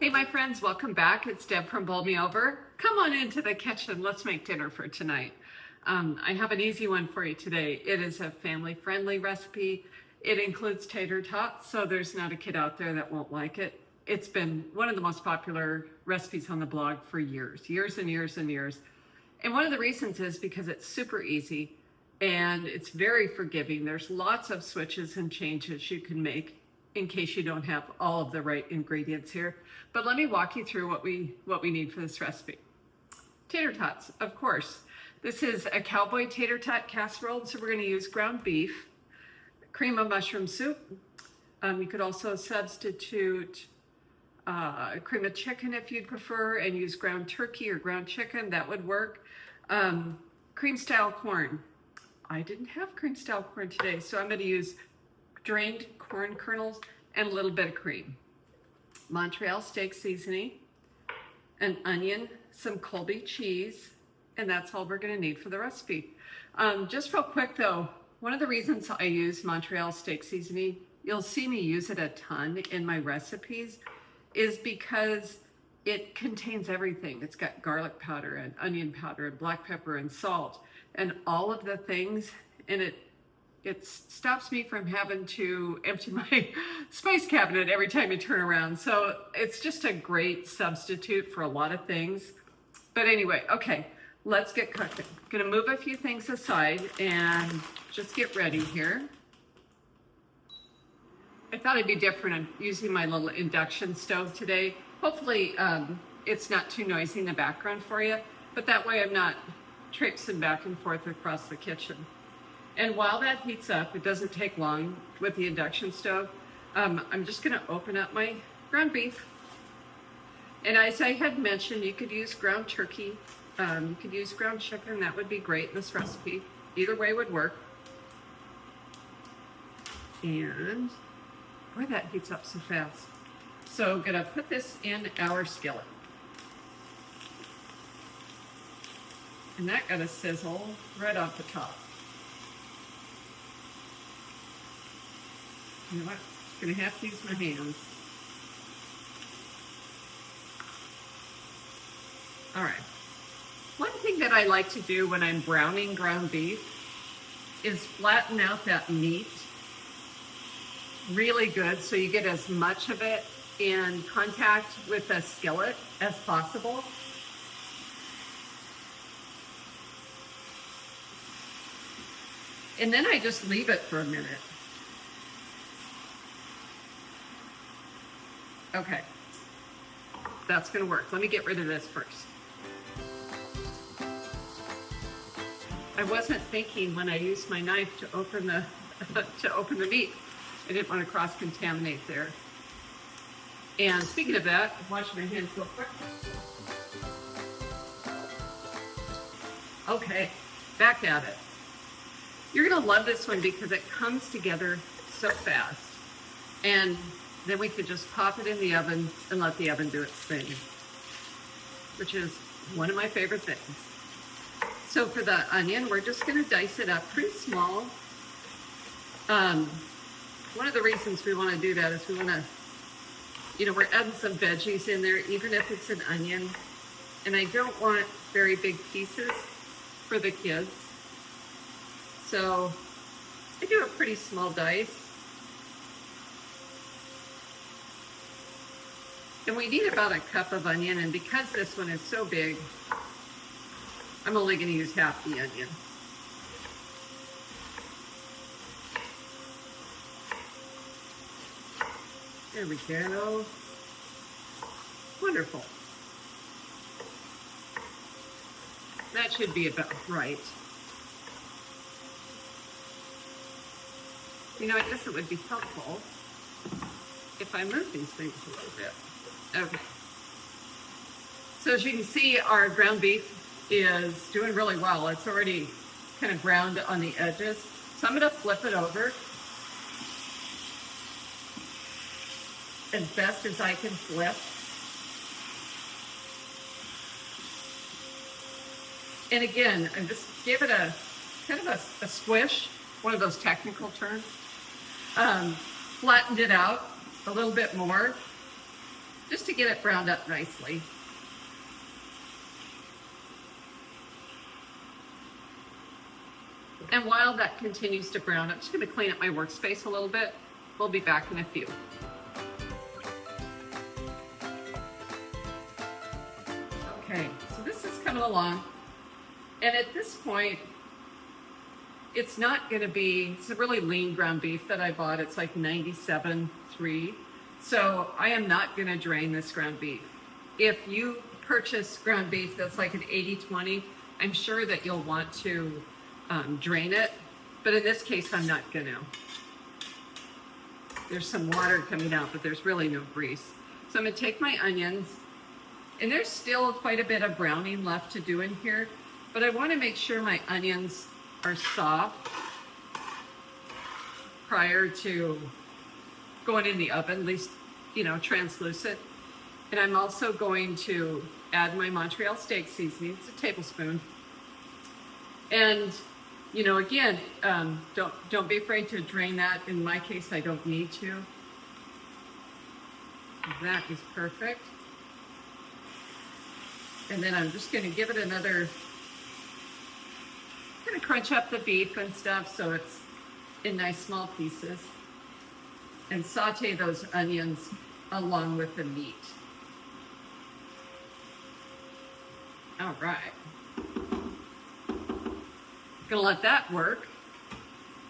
Hey my friends, welcome back. It's Deb from Bowl Me Over. Come on into the kitchen. Let's make dinner for tonight. I have an easy one for you today. It is a family-friendly recipe. It includes tater tots, so there's not a kid out there that won't like it. It's been one of the most popular recipes on the blog for years and years and years. And one of the reasons is because it's super easy and it's very forgiving. There's lots of switches and changes you can make in case you don't have all of the right ingredients here. But let me walk you through what we need for this recipe. Tater tots, of course. This is a Cowboy Tater Tot Casserole, so we're going to use ground beef, cream of mushroom soup. You could also substitute cream of chicken if you'd prefer, and use ground turkey or ground chicken. That would work. Cream style corn. I didn't have cream style corn today, so I'm going to use drained corn kernels and a little bit of cream. Montreal steak seasoning, an onion, some Colby cheese, and that's all we're going to need for the recipe. Just real quick though, one of the reasons I use Montreal steak seasoning, you'll see me use it a ton in my recipes, is because it contains everything. It's got garlic powder and onion powder and black pepper and salt and all of the things, and it stops me from having to empty my spice cabinet every time you turn around. So it's just a great substitute for a lot of things. But anyway, okay, let's get cooking. Gonna move a few things aside and just get ready here. I thought it'd be different. I'm using my little induction stove today. Hopefully it's not too noisy in the background for you, but that way I'm not traipsing back and forth across the kitchen. And while that heats up, it doesn't take long with the induction stove, I'm just gonna open up my ground beef. And as I had mentioned, you could use ground turkey, you could use ground chicken, that would be great in this recipe. Either way would work. And boy, that heats up so fast. So I'm gonna put this in our skillet. And that got a sizzle right off the top. You know what? I'm gonna have to use my hands. All right. One thing that I like to do when I'm browning ground beef is flatten out that meat really good so you get as much of it in contact with the skillet as possible. And then I just leave it for a minute. Okay, that's gonna work. Let me get rid of this first. I wasn't thinking when I used my knife to open the meat. I didn't want to cross-contaminate there. And speaking of that, wash my hands real quick. Okay, back at it. You're gonna love this one because it comes together so fast. And then we could just pop it in the oven and let the oven do its thing, which is one of my favorite things. So for the onion, we're just gonna dice it up pretty small. One of the reasons we wanna do that is we wanna, we're adding some veggies in there, even if it's an onion. And I don't want very big pieces for the kids. So I do a pretty small dice. And we need about a cup of onion, and because this one is so big, I'm only going to use half the onion. There we go. Wonderful. That should be about right. I guess it would be helpful if I move these things a little bit. Okay. So as you can see, our ground beef is doing really well. It's already kind of browned on the edges. So I'm going to flip it over as best as I can flip. And again, I just give it a kind of a squish, one of those technical terms. Flattened it out a little bit more. just to get it browned up nicely. And while that continues to brown, I'm just going to clean up my workspace a little bit. We'll be back in a few. Okay, so this is coming along. And at this point, it's not going to be, it's a really lean ground beef that I bought. It's like 97.3. So I am not going to drain this ground beef. If you purchase ground beef that's like an 80-20, I'm sure that you'll want to drain it, but in this case I'm not gonna. There's some water coming out, but there's really no grease. So I'm gonna take my onions, and there's still quite a bit of browning left to do in here, but I want to make sure my onions are soft prior to going in the oven, at least, you know, translucent. And I'm also going to add my Montreal steak seasoning. It's a tablespoon. And you know, again, don't be afraid to drain that. In my case, I don't need to. That is perfect. And then I'm just going to give it another, kind of crunch up the beef and stuff so it's in nice small pieces. And saute those onions along with the meat. All right. Gonna let that work.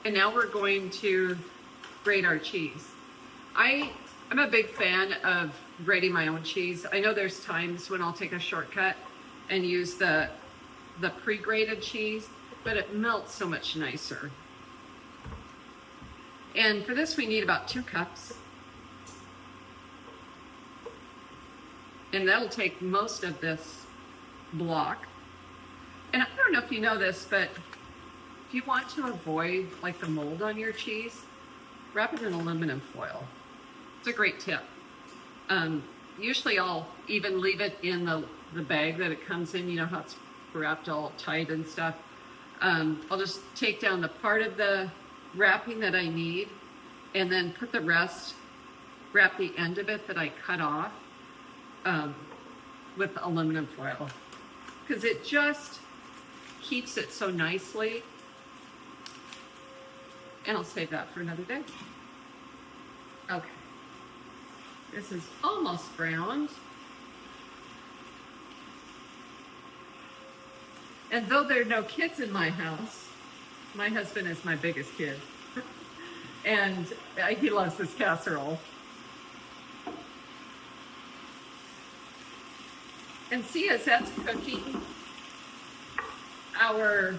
And now we're going to grate our cheese. I'm a big fan of grating my own cheese. I know there's times when I'll take a shortcut and use the pre-grated cheese, but it melts so much nicer. And for this we need about 2 cups. And that'll take most of this block. And I don't know if you know this, but if you want to avoid like the mold on your cheese, wrap it in aluminum foil. It's a great tip. Usually I'll even leave it in the bag that it comes in, you know how it's wrapped all tight and stuff. I'll just take down the part of the wrapping that I need and then put the rest, wrap the end of it that I cut off with aluminum foil. Because it just keeps it so nicely. And I'll save that for another day. Okay. This is almost browned. And though there are no kids in my house, my husband is my biggest kid. And he loves this casserole. And see, as that's cooking, our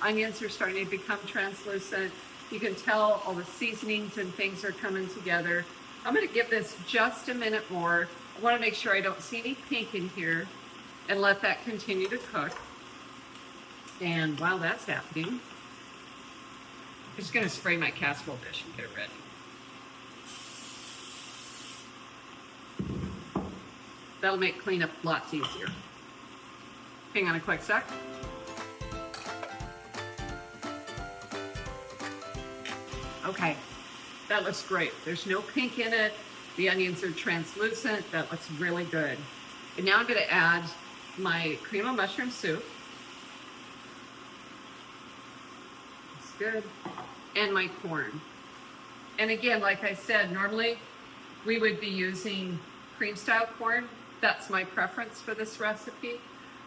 onions are starting to become translucent. You can tell all the seasonings and things are coming together. I'm going to give this just a minute more. I want to make sure I don't see any pink in here and let that continue to cook. And while that's happening, I'm just going to spray my casserole dish and get it ready. That'll make cleanup lots easier. Hang on a quick sec. Okay, that looks great. There's no pink in it. The onions are translucent. That looks really good. And now I'm going to add my cream of mushroom soup. That's good. And my corn. And again, like I said, normally we would be using cream style corn. That's my preference for this recipe.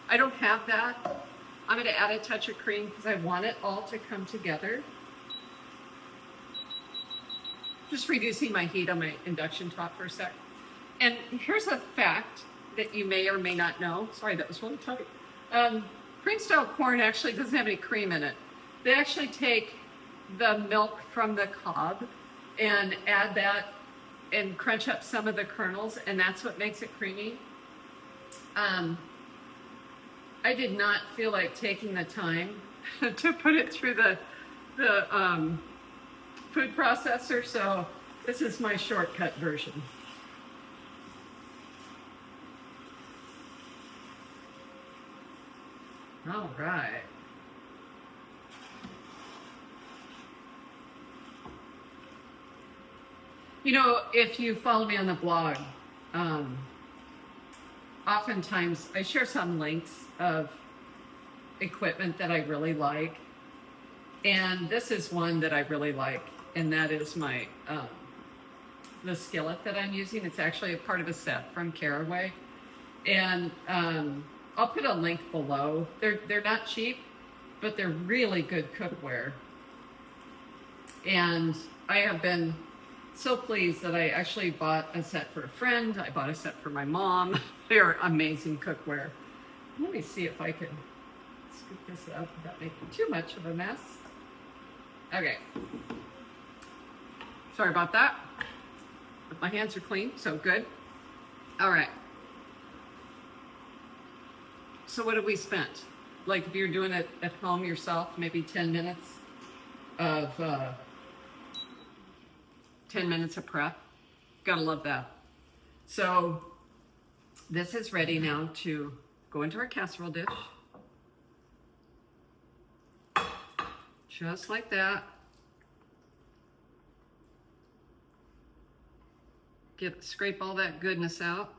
I don't have that. I'm going to add a touch of cream because I want it all to come together. Just reducing my heat on my induction top for a sec. And here's a fact that you may or may not know. Sorry, that was really tight. Cream style corn actually doesn't have any cream in it. They actually take the milk from the cob and add that and crunch up some of the kernels, and that's what makes it creamy. I did not feel like taking the time to put it through the food processor, so this is my shortcut version. All right. You know, if you follow me on the blog, oftentimes I share some links of equipment that I really like. And this is one that I really like, and that is my the skillet that I'm using. It's actually a part of a set from Caraway. And I'll put a link below. They're not cheap, but they're really good cookware. And I have been so pleased that I actually bought a set for a friend. I bought a set for my mom. They're amazing cookware. Let me see if I can scoop this up without making too much of a mess. Okay. Sorry about that. But my hands are clean, so good. All right. So what have we spent? Like if you're doing it at home yourself, maybe 10 minutes of 10 minutes of prep. Gotta love that. So this is ready now to go into our casserole dish. Just like that. Scrape all that goodness out.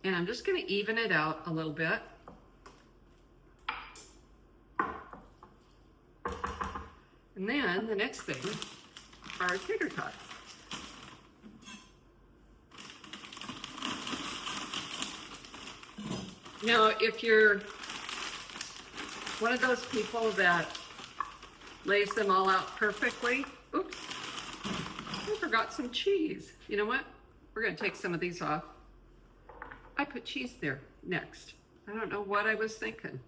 And I'm just gonna even it out a little bit. And then the next thing are tater tots. Now, if you're one of those people that lays them all out perfectly, oops, I forgot some cheese. You know what? We're gonna take some of these off. I put cheese there next. I don't know what I was thinking.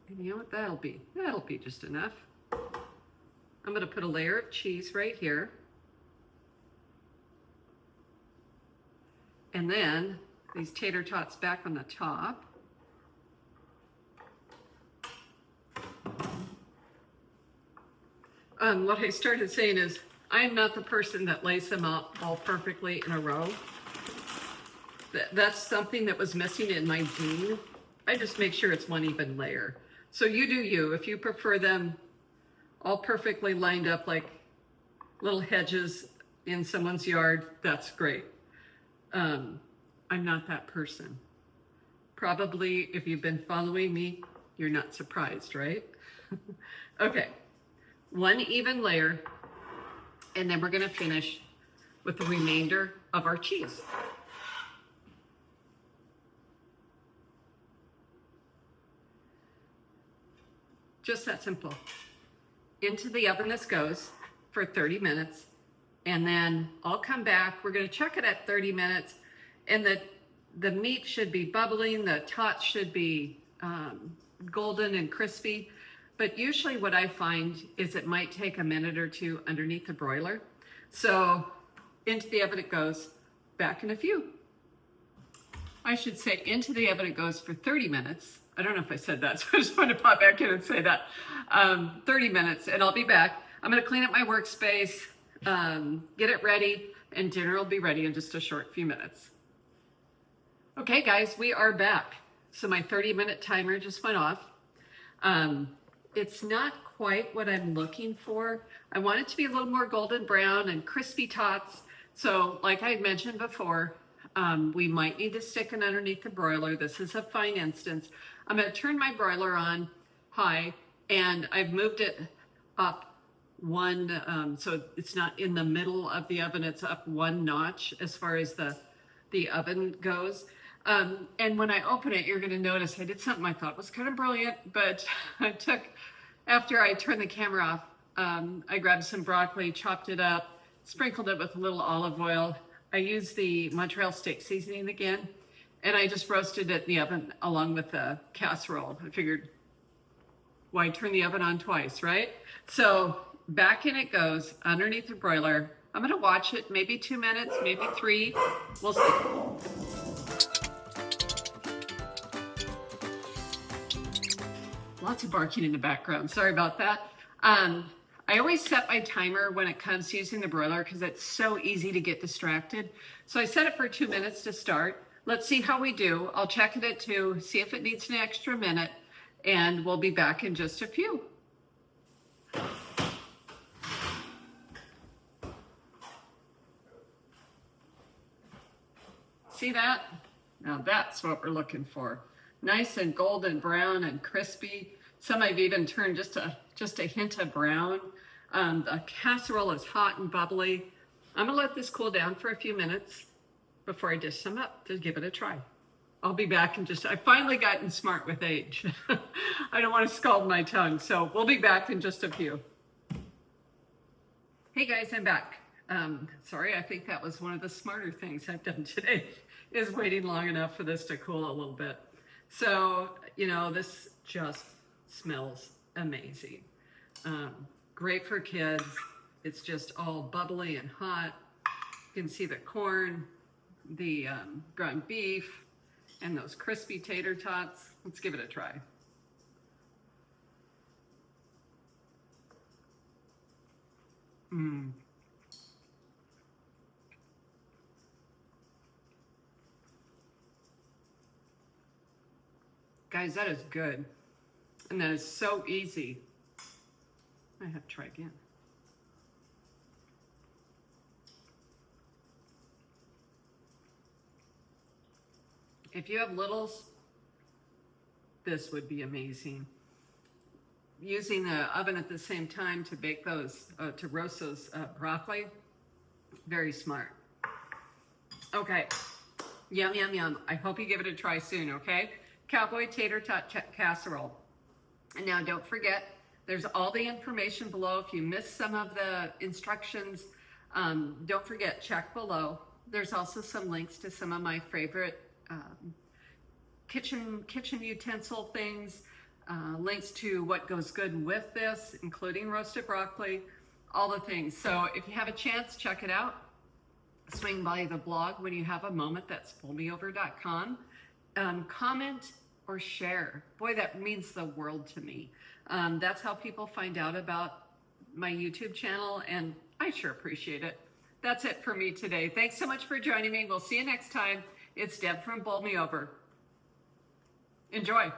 And you know what that'll be? That'll be just enough. I'm gonna put a layer of cheese right here. And then these tater tots back on the top. What I started saying is, I'm not the person that lays them out all perfectly in a row. That's something that was missing in my gene. I just make sure it's one even layer. So you do you. If you prefer them all perfectly lined up like little hedges in someone's yard, that's great. I'm not that person. Probably if you've been following me, you're not surprised, right? Okay, one even layer, and then we're gonna finish with the remainder of our cheese. Just that simple. Into the oven this goes for 30 minutes. And then I'll come back. We're gonna check it at 30 minutes. And the meat should be bubbling. The tots should be golden and crispy. But usually what I find is it might take a minute or two underneath the broiler. So into the oven it goes, back in a few. I should say into the oven it goes for 30 minutes. I don't know if I said that, so I just wanted to pop back in and say that. 30 minutes, and I'll be back. I'm gonna clean up my workspace, get it ready, and dinner will be ready in just a short few minutes. Okay, guys, we are back. So my 30-minute timer just went off. It's not quite what I'm looking for. I want it to be a little more golden brown and crispy tots. So like I had mentioned before, we might need to stick it underneath the broiler. This is a fine instance. I'm gonna turn my broiler on high, and I've moved it up one, so it's not in the middle of the oven, it's up one notch as far as the oven goes. And when I open it, you're gonna notice I did something I thought was kind of brilliant, but after I turned the camera off, I grabbed some broccoli, chopped it up, sprinkled it with a little olive oil. I used the mozzarella stick seasoning again, and I just roasted it in the oven along with the casserole. I figured, why turn the oven on twice, right? So back in it goes underneath the broiler. I'm gonna watch it, maybe 2 minutes, maybe 3, we'll see. Lots of barking in the background, sorry about that. I always set my timer when it comes to using the broiler because it's so easy to get distracted. So I set it for 2 minutes to start. Let's see how we do. I'll check it at 2, see if it needs an extra minute, and we'll be back in just a few. See that? Now that's what we're looking for. Nice and golden brown and crispy. Some I've even turned just a hint of brown. The casserole is hot and bubbly. I'm gonna let this cool down for a few minutes before I dish some up to give it a try. I'll be back in I've finally gotten smart with age. I don't want to scald my tongue, so we'll be back in just a few. Hey guys, I'm back. Sorry, I think that was one of the smarter things I've done today, is waiting long enough for this to cool a little bit. So, you know, this just smells amazing. Great for kids. It's just all bubbly and hot. You can see the corn, the ground beef, and those crispy tater tots. Let's give it a try. Guys, that is good. And that is so easy. I have to try again. If you have littles, this would be amazing. Using the oven at the same time to bake those, to roast those broccoli, very smart. Okay, yum, yum, yum. I hope you give it a try soon, okay? Cowboy Tater Tot Casserole. And now don't forget, there's all the information below. If you missed some of the instructions, don't forget, check below. There's also some links to some of my favorite kitchen utensil things, links to what goes good with this, including roasted broccoli, all the things. So if you have a chance, check it out. Swing by the blog when you have a moment. That's bowlmeover.com. Comment or share. Boy, that means the world to me. That's how people find out about my YouTube channel, and I sure appreciate it. That's it for me today. Thanks so much for joining me. We'll see you next time. It's Deb from Bowl Me Over. Enjoy.